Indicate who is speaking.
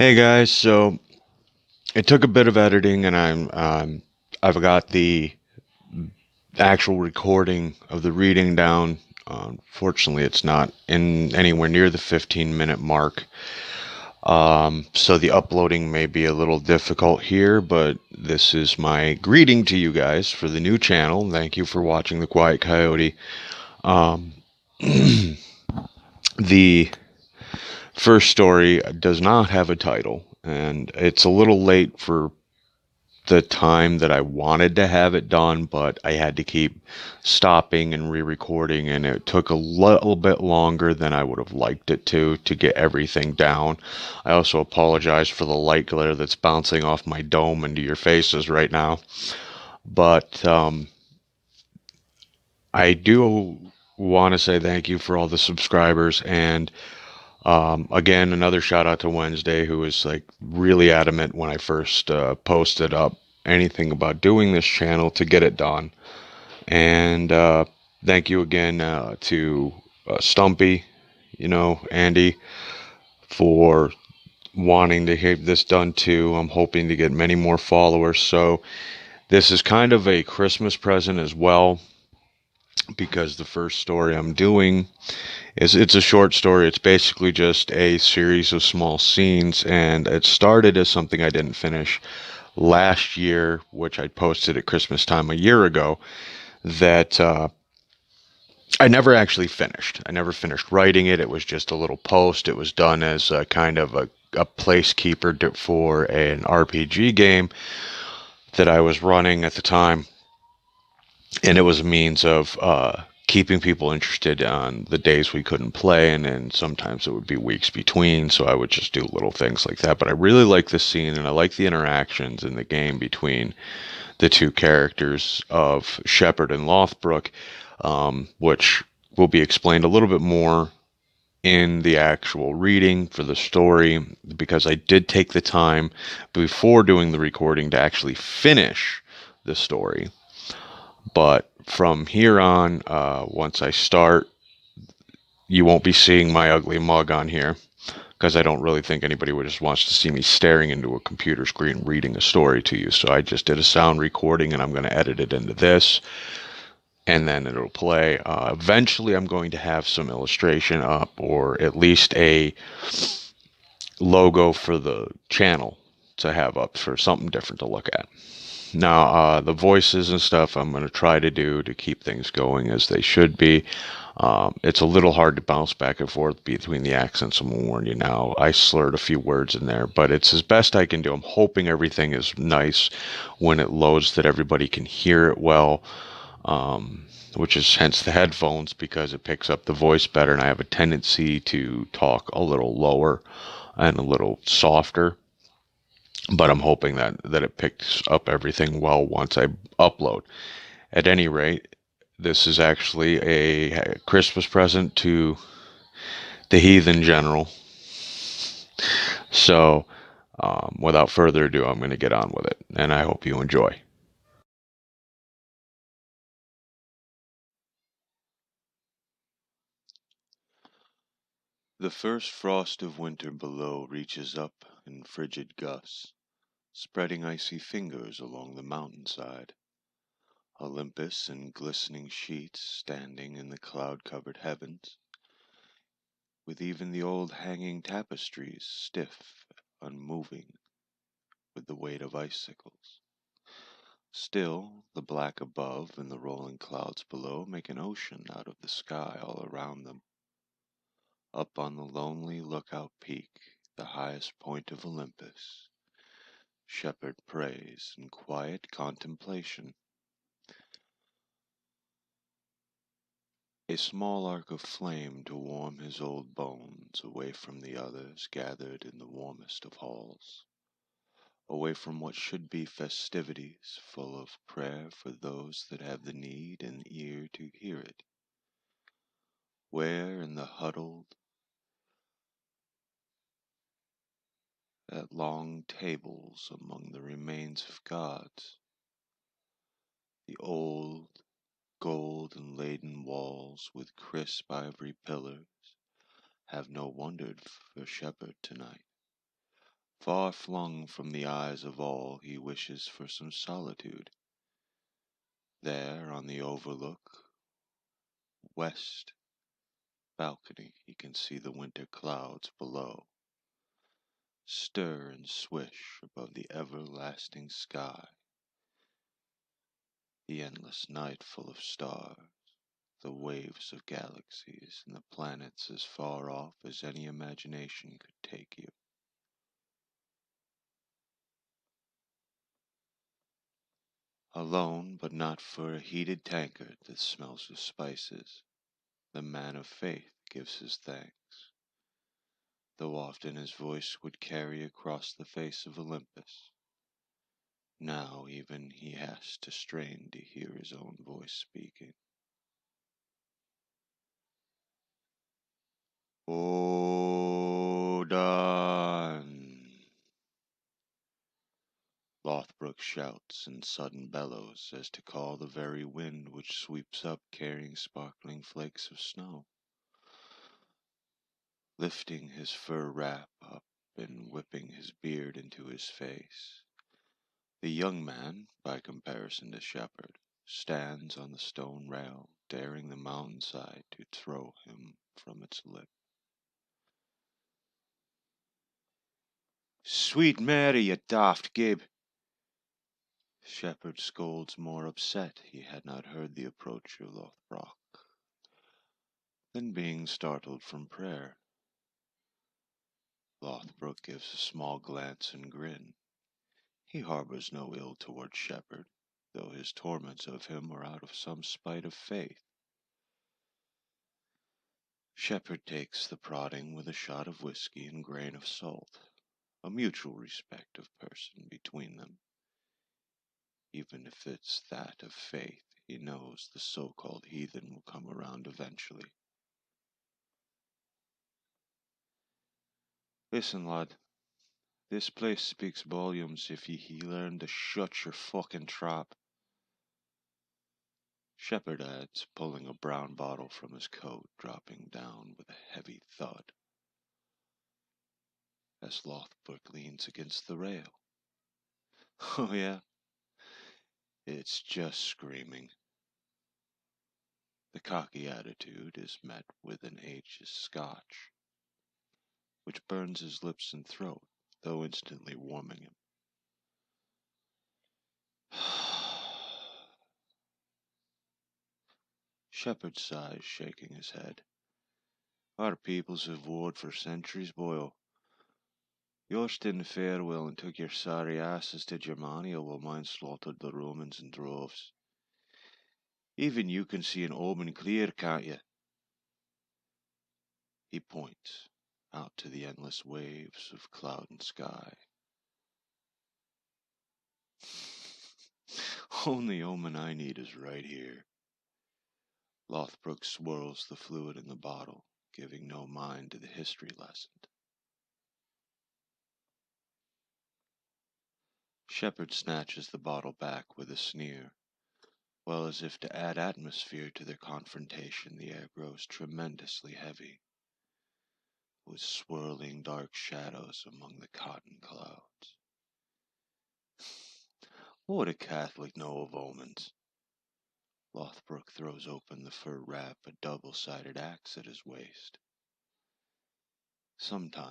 Speaker 1: Hey guys, so it took a bit of editing, and I've got the actual recording of the reading down. Unfortunately, it's not in anywhere near the 15-minute mark. So the uploading may be a little difficult here, but this is my greeting to you guys for the new channel. Thank you for watching The Quiet Coyote. Um, the first story does not have a title, and it's a little late for the time that I wanted to have it done, but I had to keep stopping and re-recording, and it took a little bit longer than I would have liked it to get everything down. I also apologize for the light glare that's bouncing off my dome into your faces right now, but I do want to say thank you for all the subscribers, and again, another shout out to Wednesday, who was like really adamant when I first posted up anything about doing this channel to get it done. And thank you again to Stumpy, Andy, for wanting to get this done too. I'm hoping to get many more followers. So this is kind of a Christmas present as well, because the first story I'm doing it's a short story. It's basically just a series of small scenes, and it started as something I didn't finish last year, which I posted at Christmas time a year ago, that I never actually finished. I never finished writing it. It was just a little post. It was done as a kind of a placekeeper for an RPG game that I was running at the time, and it was a means of keeping people interested on the days we couldn't play, and then sometimes it would be weeks between, so I would just do little things like that. But I really like the scene, and I like the interactions in the game between the two characters of Shepard and Lothbrok, which will be explained a little bit more in the actual reading for the story, because I did take the time before doing the recording to actually finish the story. But from here on, once I start, you won't be seeing my ugly mug on here, because I don't really think anybody would just wants to see me staring into a computer screen reading a story to you. So I just did a sound recording, and I'm going to edit it into this, and then it'll play. Eventually, I'm going to have some illustration up, or at least a logo for the channel to have up for something different to look at. Now, the voices and stuff I'm going to try to do to keep things going as they should be. It's a little hard to bounce back and forth between the accents. I'm going to warn you now. I slurred a few words in there, but it's as best I can do. I'm hoping everything is nice when it loads, that everybody can hear it well, which is hence the headphones, because it picks up the voice better, and I have a tendency to talk a little lower and a little softer, but I'm hoping that it picks up everything well once I upload. At any rate, this is actually a Christmas present to the heathen general. So, without further ado, I'm going to get on with it, and I hope you enjoy. The first frost of winter below reaches up in frigid gusts, spreading icy fingers along the mountainside. Olympus in glistening sheets standing in the cloud-covered heavens, with even the old hanging tapestries stiff, unmoving, with the weight of icicles. Still, the black above and the rolling clouds below make an ocean out of the sky all around them. Up on the lonely lookout peak, the highest point of Olympus, Shepard prays in quiet contemplation. A small arc of flame to warm his old bones away from the others gathered in the warmest of halls, away from what should be festivities full of prayer for those that have the need and ear to hear it, where in the huddled at long tables among the remains of gods, the old gold and laden walls with crisp ivory pillars have no wonder for Shepard tonight, Far flung from the eyes of all, he wishes for some solitude. There, on the overlook, west balcony, he can see the winter clouds below stir and swish above the everlasting sky, the endless night full of stars, the waves of galaxies, and the planets as far off as any imagination could take you. Alone, but not for a heated tankard that smells of spices, the man of faith gives his thanks, though often his voice would carry across the face of Olympus. Now even he has to strain to hear his own voice speaking. Odin! Lothbrok shouts in sudden bellows as to call the very wind which sweeps up carrying sparkling flakes of snow. Lifting his fur wrap up and whipping his beard into his face, the young man, by comparison to Shepherd, stands on the stone rail, daring the mountainside to throw him from its lip. Sweet Mary, you daft gib! Shepherd scolds, more upset he had not heard the approach of Lothbrok than being startled from prayer. Lothbrok gives a small glance and grin. He harbors no ill toward Shepherd, though his torments of him are out of some spite of faith. Shepherd takes the prodding with a shot of whiskey and grain of salt, a mutual respect of person between them. Even if it's that of faith, he knows the so-called heathen will come around eventually. Listen, lad, this place speaks volumes if ye learn to shut your fucking trap. Shepherd adds, pulling a brown bottle from his coat, dropping down with a heavy thud as Lothbrok leans against the rail. Oh yeah, it's just screaming. The cocky attitude is met with an H's scotch, which burns his lips and throat, though instantly warming him. Shepherd sighs, shaking his head. Our peoples have warred for centuries, boyo. Yours didn't fare well and took your sorry asses to Germania while mine slaughtered the Romans in droves. Even you can see an omen clear, can't you? He points out to the endless waves of cloud and sky. Only omen I need is right here. Lothbrok swirls the fluid in the bottle, giving no mind to the history lesson. Shepherd snatches the bottle back with a sneer. Well, as if to add atmosphere to their confrontation, the air grows tremendously heavy, with swirling dark shadows among the cotton clouds. What would a Catholic know of omens? Lothbrok throws open the fur wrap, a double-sided axe at his waist. Sometimes